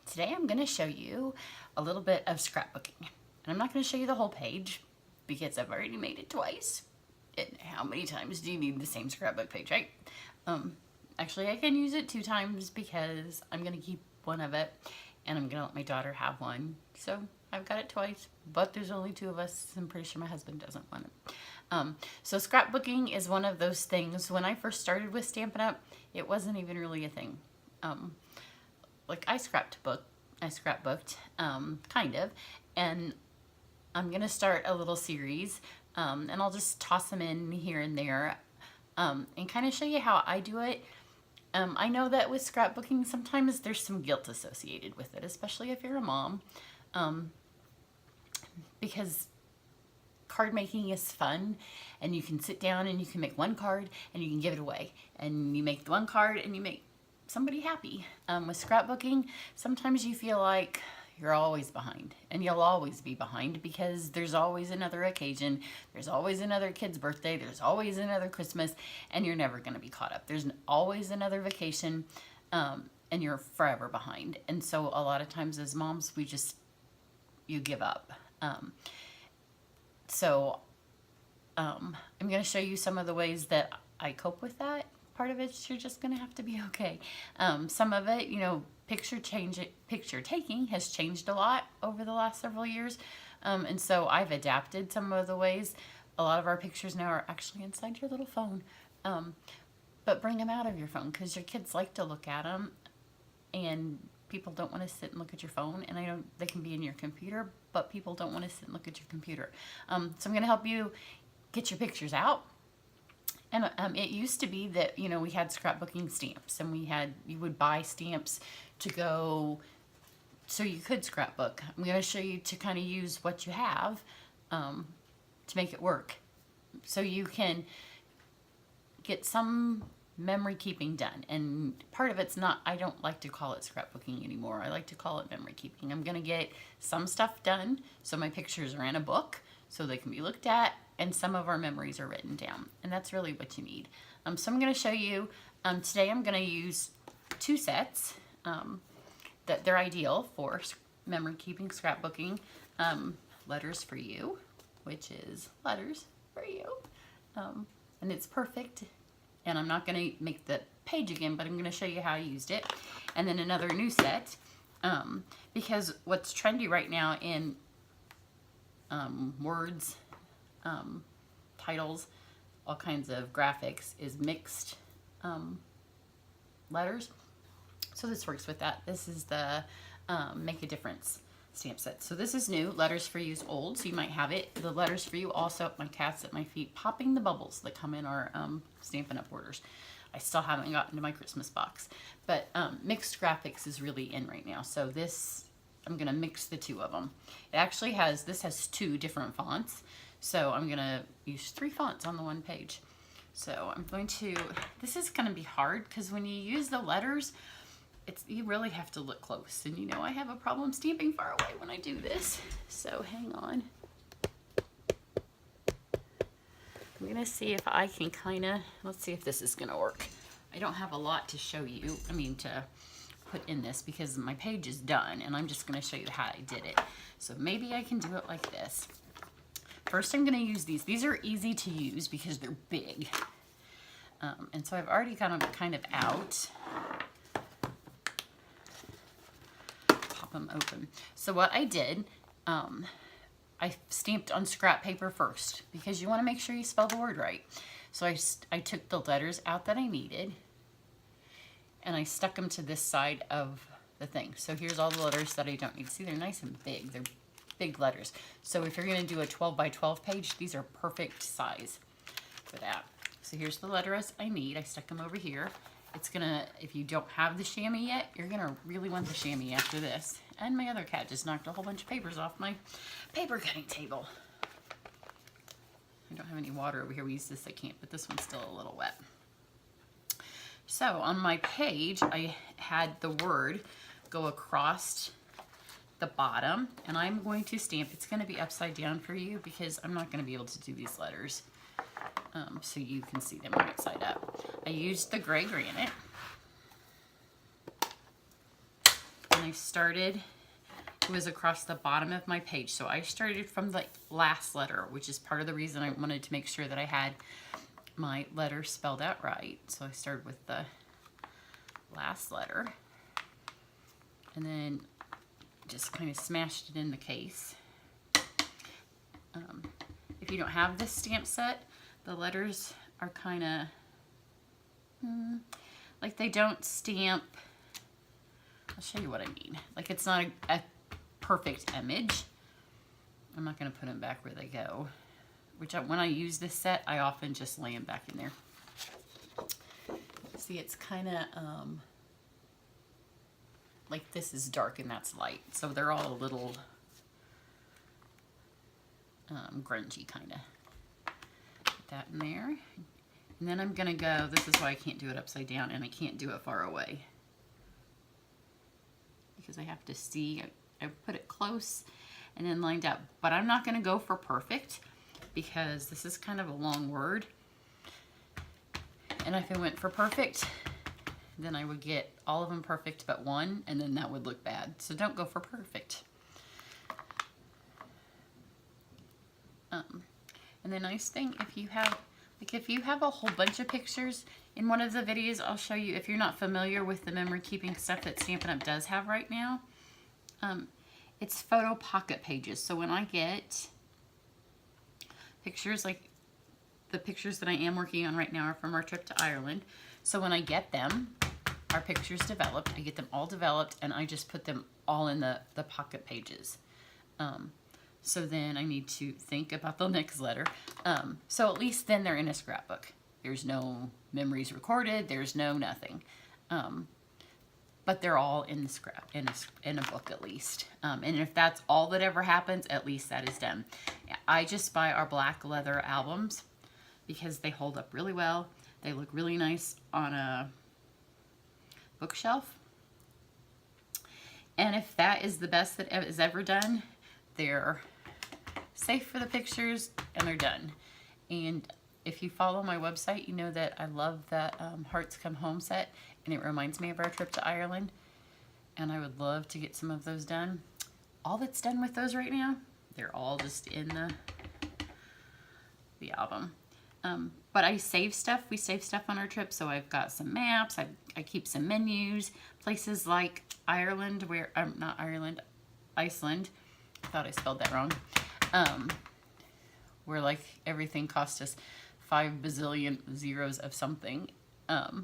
Today I'm going to show you a little bit of scrapbooking. And I'm not going to show you the whole page because I've already made it twice. And how many times do you need the same scrapbook page, right? Actually, I can use it 2 times because I'm going to keep one of it and I'm going to let my daughter have one. So I've got it twice, but there's only 2 of us. I'm pretty sure my husband doesn't want it. So scrapbooking is one of those things. When I first started with Stampin' Up, it wasn't even really a thing. Like I scrapbooked, kind of, and I'm gonna start a little series, and I'll just toss them in here and there, and kind of show you how I do it. I know that with scrapbooking, sometimes there's some guilt associated with it, especially if you're a mom, because card making is fun, and you can sit down and you can make one card and you can give it away, and you make the one card and you make somebody happy. With scrapbooking, sometimes you feel like you're always behind, and you'll always be behind because there's always another occasion, there's always another kid's birthday, there's always another Christmas, and you're never going to be caught up. There's always another vacation, and you're forever behind. And so a lot of times as moms, you give up. I'm going to show you some of the ways that I cope with that. Part of it, you're just going to have to be okay. Some of it, picture taking has changed a lot over the last several years. And so I've adapted some of the ways. A lot of our pictures now are actually inside your little phone. But bring them out of your phone because your kids like to look at them, and people don't want to sit and look at your phone. And I know they can be in your computer, but people don't want to sit and look at your computer. So I'm going to help you get your pictures out. And it used to be that, we had scrapbooking stamps, and you would buy stamps to go so you could scrapbook. I'm going to show you to kind of use what you have to make it work. So you can get some memory keeping done. And part of it's not, I don't like to call it scrapbooking anymore. I like to call it memory keeping. I'm going to get some stuff done so my pictures are in a book so they can be looked at, and some of our memories are written down, and that's really what you need. So I'm going to show you, today I'm going to use 2 sets that they're ideal for memory keeping, scrapbooking. Letters for You, which is letters for you, and it's perfect. And I'm not going to make the page again, but I'm going to show you how I used it. And then another new set, because what's trendy right now in words, titles, all kinds of graphics is mixed letters. So this works with that. This is the Make a Difference stamp set. So this is new. Letters for You is old, so you might have it. The Letters for You, also my cat's at my feet popping the bubbles that come in our Stampin' Up! Orders. I still haven't gotten to my Christmas box, but mixed graphics is really in right now. So this, I'm going to mix the 2 of them. It actually has, this has 2 different fonts. So I'm going to use 3 fonts on the one page. So I'm going to, this is going to be hard because when you use the letters, you really have to look close. And I have a problem stamping far away when I do this. So hang on. I'm going to see if I can let's see if this is going to work. I don't have a lot to show you, to put in this because my page is done and I'm just going to show you how I did it. So maybe I can do it like this. First I'm going to use these. These are easy to use because they're big. And so I've already got them kind of out. Pop them open. So what I did, I stamped on scrap paper first because you want to make sure you spell the word right. So I took the letters out that I needed and I stuck them to this side of the thing. So here's all the letters that I don't need. See, they're nice and big. They're big letters. So if you're going to do a 12 by 12 page, these are perfect size for that. So here's the letters I need. I stuck them over here. It's gonna, if you don't have the chamois yet, you're gonna really want the chamois after this. And my other cat just knocked a whole bunch of papers off my paper cutting table. I don't have any water over here. We use this, I can't, but this one's still a little wet. So on my page, I had the word go across the bottom, and I'm going to stamp. It's going to be upside down for you because I'm not going to be able to do these letters so you can see them right side up. I used the gray granite. I started, it was across the bottom of my page. So I started from the last letter, which is part of the reason I wanted to make sure that I had my letter spelled out right. So I started with the last letter and then just kind of smashed it in the case. If you don't have this stamp set, the letters are kind of like they don't stamp. I'll show you what I mean. Like it's not a perfect image. I'm not going to put them back where they go. When I use this set, I often just lay them back in there. See, it's kind of like this is dark and that's light. So they're all a little grungy kind of. Put that in there. And then I'm going to go, this is why I can't do it upside down and I can't do it far away. Because I have to see, I put it close and then lined up. But I'm not going to go for perfect because this is kind of a long word. And if I went for perfect, then I would get all of them perfect but one, and then that would look bad. So don't go for perfect. And the nice thing, if you have a whole bunch of pictures, in one of the videos I'll show you, if you're not familiar with the memory keeping stuff that Stampin' Up! Does have right now, it's photo pocket pages. So when I get pictures, like the pictures that I am working on right now are from our trip to Ireland. So when I get them, our pictures developed, I get them all developed and I just put them all in the pocket pages. So then I need to think about the next letter. So at least then they're in a scrapbook. There's no memories recorded, there's no nothing. But they're all in the in a book at least. And if that's all that ever happens, at least that is done. I just buy our black leather albums because they hold up really well. They look really nice on a bookshelf. And if that is the best that is ever done, they're safe for the pictures and they're done. And if you follow my website, you know that I love that Hearts Come Home set, and it reminds me of our trip to Ireland. And I would love to get some of those done. All that's done with those right now, they're all just in the album. But I save stuff. We save stuff on our trip. So I've got some maps. I keep some menus. Places like Ireland, where not Ireland, Iceland. I thought I spelled that wrong. Where like everything cost us 5 bazillion zeros of something. I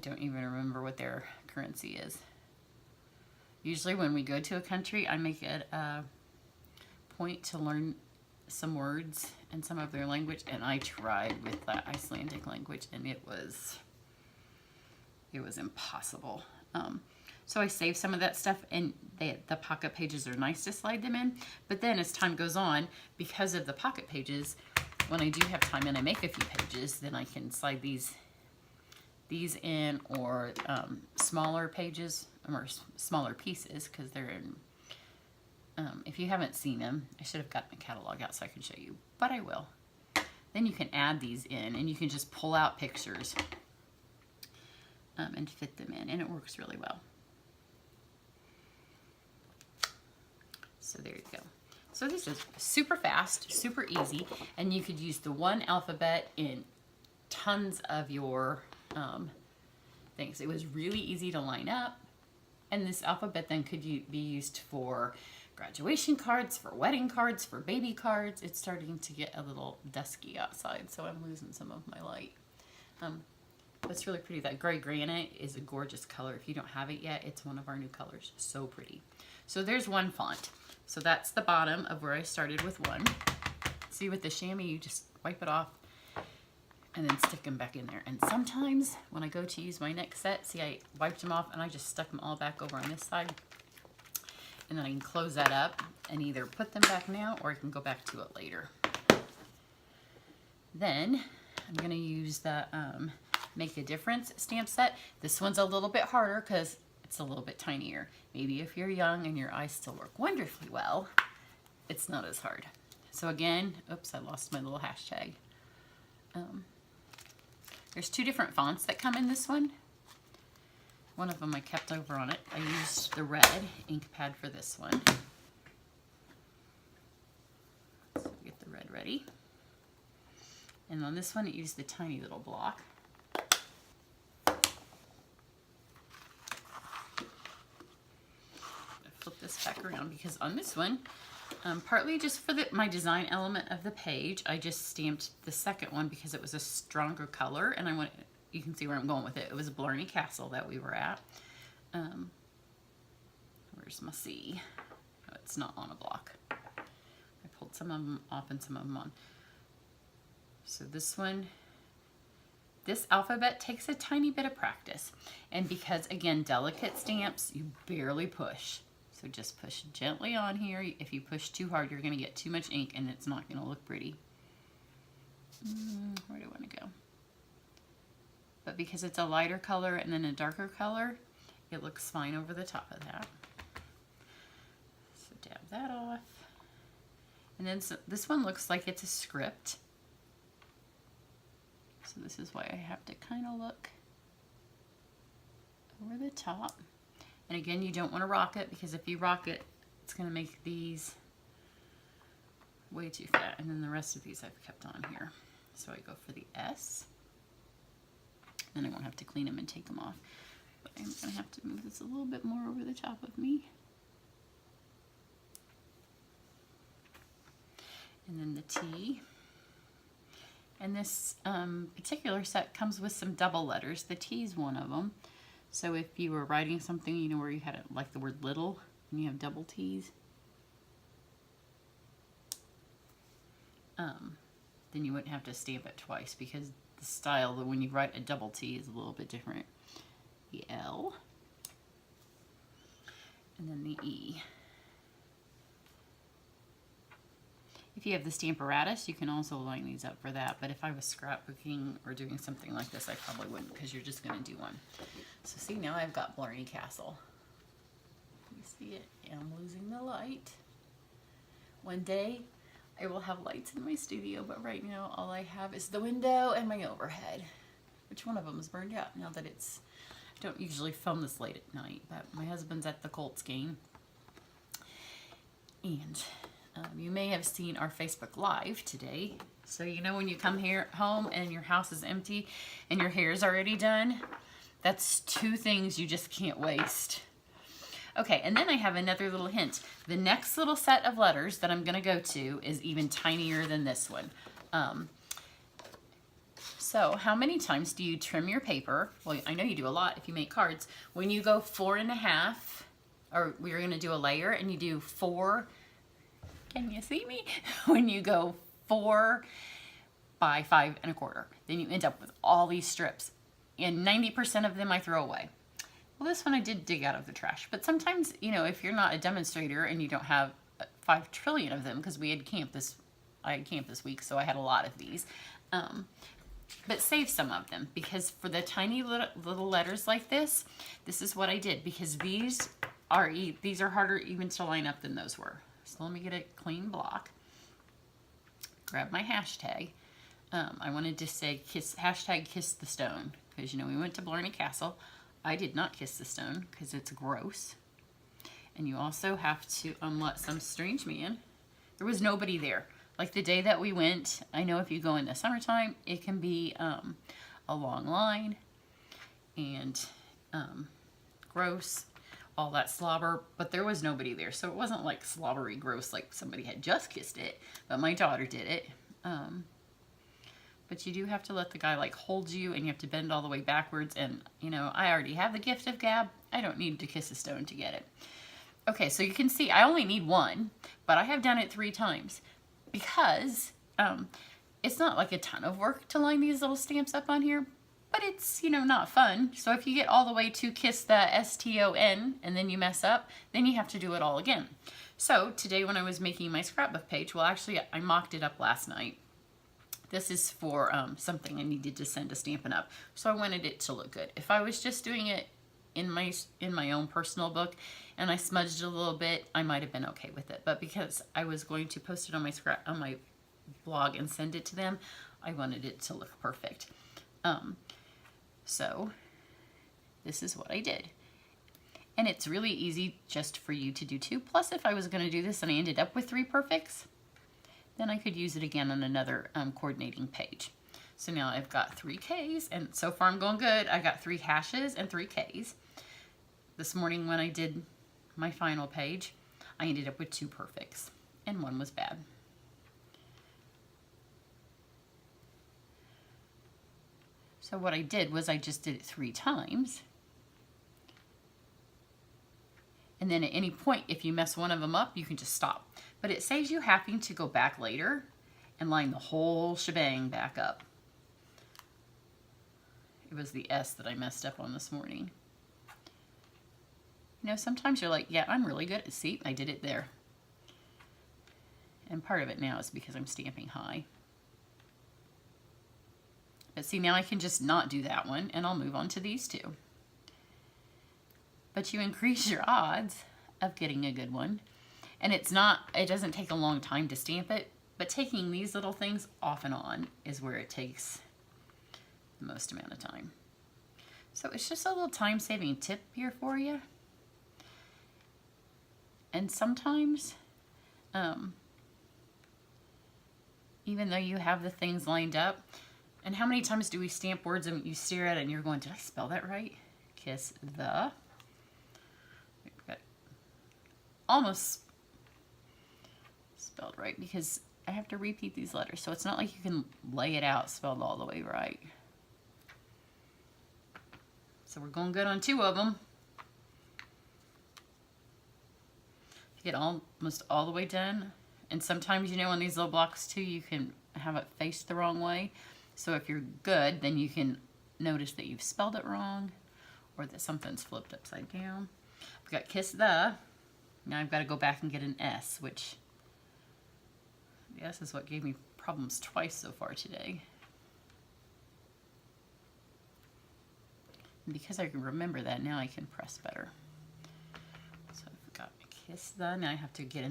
don't even remember what their currency is. Usually when we go to a country, I make it a point to learn some words and some of their language, and I tried with the Icelandic language and it was impossible. So I save some of that stuff, and the pocket pages are nice to slide them in. But then as time goes on, because of the pocket pages, when I do have time and I make a few pages, then I can slide these in, or smaller pages or smaller pieces, because they're in. If you haven't seen them, I should have gotten a catalog out so I can show you, but I will. Then you can add these in, and you can just pull out pictures and fit them in, and it works really well. So there you go. So this is super fast, super easy, and you could use the one alphabet in tons of your things. It was really easy to line up, and this alphabet then could be used for graduation cards, for wedding cards, for baby cards. It's starting to get a little dusky outside, so I'm losing some of my light. That's really pretty. That gray granite is a gorgeous color. If you don't have it yet, it's one of our new colors. So pretty. So there's one font. So that's the bottom of where I started with one. See, with the chamois, you just wipe it off and then stick them back in there. And sometimes when I go to use my next set, see, I wiped them off and I just stuck them all back over on this side. And then I can close that up and either put them back now, or I can go back to it later. Then I'm going to use the Make a Difference stamp set. This one's a little bit harder because it's a little bit tinier. Maybe if you're young and your eyes still work wonderfully well, it's not as hard. So again, oops, I lost my little hashtag. There's two different fonts that come in this one. One of them I kept over on it. I used the red ink pad for this one. So get the red ready. And on this one, it used the tiny little block. Flip this back around because on this one, partly just for my design element of the page, I just stamped the second one because it was a stronger color, and I want, you can see where I'm going with it. It was Blarney Castle that we were at. Where's my C? Oh, it's not on a block. I pulled some of them off and some of them on. So this one, this alphabet takes a tiny bit of practice, and because again, delicate stamps, you barely push. So just push gently on here. If you push too hard, you're going to get too much ink and it's not going to look pretty. Where do I want to go? But because it's a lighter color and then a darker color, it looks fine over the top of that. So dab that off. And then this one looks like it's a script. So this is why I have to kind of look over the top. And again, you don't want to rock it, because if you rock it, it's going to make these way too fat. And then the rest of these I've kept on here. So I go for the S. Then I won't have to clean them and take them off. But I'm going to have to move this a little bit more over the top of me. And then the T. And this particular set comes with some double letters. The T is one of them. So if you were writing something, you know, where you had it, like the word little, and you have double T's, then you wouldn't have to stamp it twice, because the style that when you write a double T is a little bit different. The L, and then the E. If you have the Stamparatus, you can also line these up for that, but if I was scrapbooking or doing something like this, I probably wouldn't, because you're just going to do one. So see, now I've got Blarney Castle. You see it? Yeah, I'm losing the light. One day, I will have lights in my studio, but right now all I have is the window and my overhead, which one of them is burned out now that it's, I don't usually film this late at night, but my husband's at the Colts game. And you may have seen our Facebook Live today. So you know when you come here home and your house is empty and your hair is already done, that's two things you just can't waste. Okay, and then I have another little hint. The next little set of letters that I'm going to go to is even tinier than this one. So how many times do you trim your paper? Well, I know you do a lot if you make cards. When you go 4.5, or we're going to do a layer, and you do 4, can you see me? When you go 4 by 5.25, then you end up with all these strips, and 90% of them I throw away. Well, this one I did dig out of the trash, but sometimes, you know, if you're not a demonstrator and you don't have 5 trillion of them, because I had camp this week, so I had a lot of these, but save some of them, because for the tiny little letters like this, this is what I did, because these are harder even to line up than those were. So let me get a clean block, grab my hashtag. I wanted to say hashtag kiss the stone, because you know we went to Blarney Castle. I did not kiss the stone because it's gross. And you also have to let some strange man. There was nobody there. Like the day that we went, I know if you go in the summertime, it can be a long line and gross, all that slobber, but there was nobody there. So it wasn't like slobbery gross like somebody had just kissed it, but my daughter did it. But you do have to let the guy like hold you, and you have to bend all the way backwards, and you know, I already have the gift of gab. I don't need to kiss a stone to get it. Okay, so you can see I only need one, but I have done it 3 times, because it's not like a ton of work to line these little stamps up on here, but it's, you know, not fun. So if you get all the way to kiss the S-T-O-N and then you mess up, then you have to do it all again. So today when I was making my scrapbook page, well actually I mocked it up last night. This is for something I needed to send a Stampin' Up, so I wanted it to look good. If I was just doing it in my own personal book and I smudged it a little bit, I might have been okay with it. But because I was going to post it on my blog and send it to them, I wanted it to look perfect. So this is what I did. And it's really easy just for you to do too. Plus, if I was going to do this and I ended up with 3 perfects, then I could use it again on another coordinating page. So now I've got 3 Ks, and so far I'm going good. I got 3 hashes and 3 Ks. This morning when I did my final page, I ended up with 2 perfects, and 1 was bad. So what I did was I just did it 3 times. And then at any point, if you mess one of them up, you can just stop. But it saves you having to go back later and line the whole shebang back up. It was the S that I messed up on this morning. You know, sometimes you're like, yeah, I'm really good at, see, I did it there. And part of it now is because I'm stamping high. But see, now I can just not do that one, and I'll move on to these 2. But you increase your odds of getting a good one. And it doesn't take a long time to stamp it, but taking these little things off and on is where it takes the most amount of time. So it's just a little time-saving tip here for you. And sometimes, even though you have the things lined up, and how many times do we stamp words and you stare at it and you're going, did I spell that right? Kiss the. Almost spelled right because I have to repeat these letters. So it's not like you can lay it out spelled all the way right. So we're going good on 2 of them. Get almost all the way done. And sometimes, you know, on these little blocks too, you can have it faced the wrong way. So if you're good, then you can notice that you've spelled it wrong or that something's flipped upside down. We've got kiss the. Now I've got to go back and get an S, which the S is what gave me problems twice so far today. And because I can remember that, now I can press better. So I've got kiss the. Now I have to get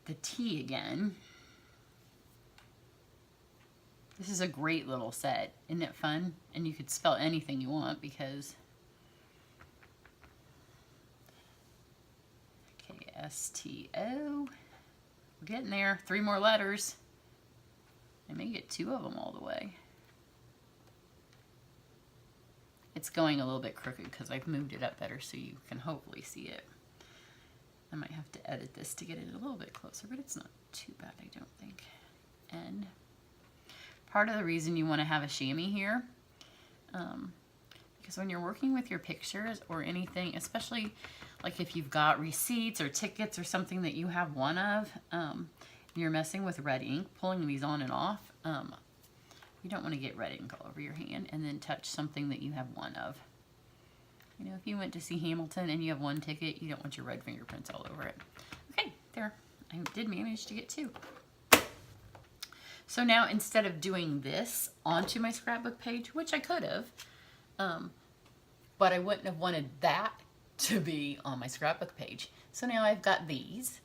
the T again. This is a great little set. Isn't it fun? And you could spell anything you want because K-S-T-O. We're getting there. 3 more letters. I may get 2 of them all the way. It's going a little bit crooked because I've moved it up better so you can hopefully see it. I might have to edit this to get it a little bit closer, but it's not too bad, I don't think. And part of the reason you want to have a chamois here, because when you're working with your pictures or anything, especially like if you've got receipts or tickets or something that you have one of, you're messing with red ink, pulling these on and off, you don't want to get red ink all over your hand and then touch something that you have one of. You know, if you went to see Hamilton and you have 1 ticket, you don't want your red fingerprints all over it. Okay, there. I did manage to get 2. So now instead of doing this onto my scrapbook page, which I could have, but I wouldn't have wanted that to be on my scrapbook page. So now I've got these.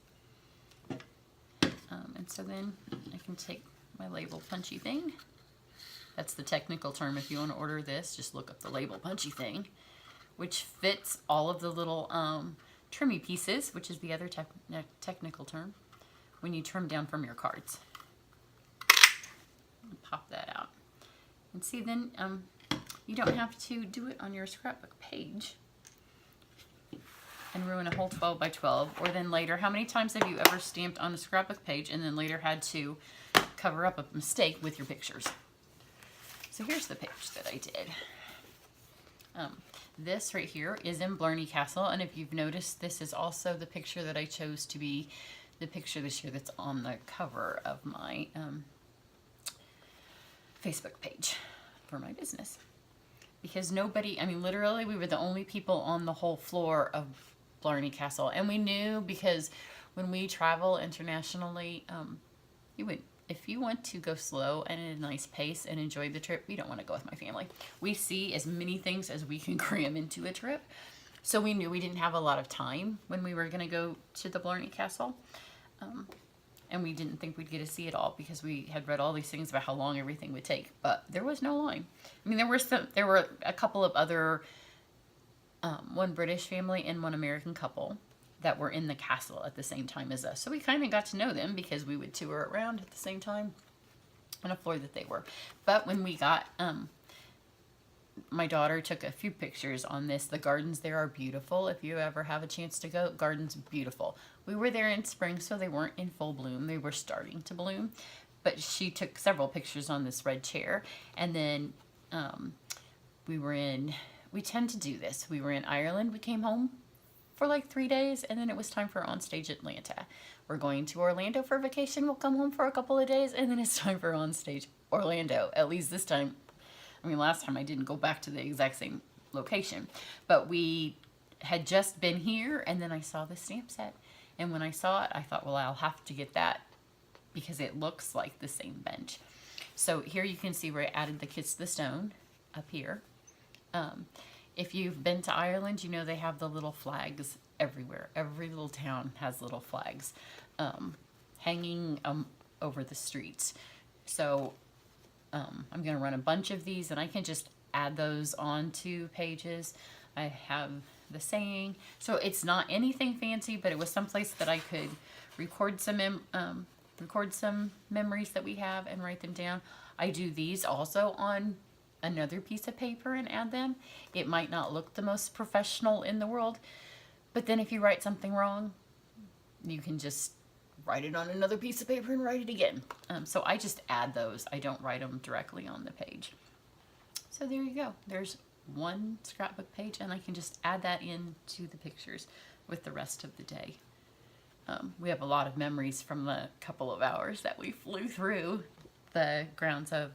And so then I can take my label punchy thing. That's the technical term. If you want to order this, just look up the label punchy thing, which fits all of the little trimmy pieces, which is the other technical term, when you trim down from your cards. Pop that out. And see, then you don't have to do it on your scrapbook page and ruin a whole 12 by 12. Or then later, how many times have you ever stamped on a scrapbook page and then later had to cover up a mistake with your pictures? So here's the page that I did. This right here is in Blarney Castle, and if you've noticed, this is also the picture that I chose to be the picture this year that's on the cover of my Facebook page for my business. Because nobody, I mean, literally, we were the only people on the whole floor of Blarney Castle. And we knew because when we travel internationally, if you want to go slow and at a nice pace and enjoy the trip, we don't want to go with my family. We see as many things as we can cram into a trip. So we knew we didn't have a lot of time when we were going to go to the Blarney Castle. And we didn't think we'd get to see it all because we had read all these things about how long everything would take. But there was no line. I mean, there were a couple of other one British family and one American couple that were in the castle at the same time as us. So we kind of got to know them because we would tour around at the same time on a floor that they were. But when we got, my daughter took a few pictures on this. The gardens there are beautiful. If you ever have a chance to go, gardens beautiful. We were there in spring, so they weren't in full bloom. They were starting to bloom. But she took several pictures on this red chair. And then we tend to do this. We were in Ireland. We came home for like 3 days, and then it was time for Onstage Atlanta. We're going to Orlando for vacation. We'll come home for a couple of days, and then it's time for Onstage Orlando. At least this time. I mean, last time I didn't go back to the exact same location, but we had just been here, and then I saw the stamp set. And when I saw it, I thought, well, I'll have to get that because it looks like the same bench. So here you can see where I added the Kiss the Stone up here. If you've been to Ireland, you know they have the little flags everywhere. Every little town has little flags hanging over the streets. So I'm going to run a bunch of these, and I can just add those onto pages. I have the saying. So it's not anything fancy, but it was someplace that I could record some memories that we have and write them down. I do these also on another piece of paper and add them. It might not look the most professional in the world, but then if you write something wrong, you can just write it on another piece of paper and write it again. So I just add those. I don't write them directly on the page. So there you go. There's one scrapbook page, and I can just add that into the pictures with the rest of the day. We have a lot of memories from the couple of hours that we flew through the grounds of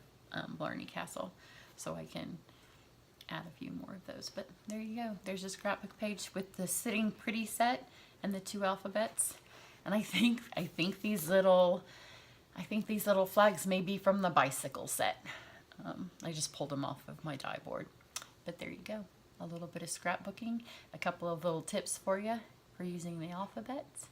Blarney Castle. So I can add a few more of those. But there you go. There's a scrapbook page with the Sitting Pretty set and the 2 alphabets. And I think these little flags may be from the bicycle set. I just pulled them off of my die board. But there you go. A little bit of scrapbooking, a couple of little tips for you for using the alphabets.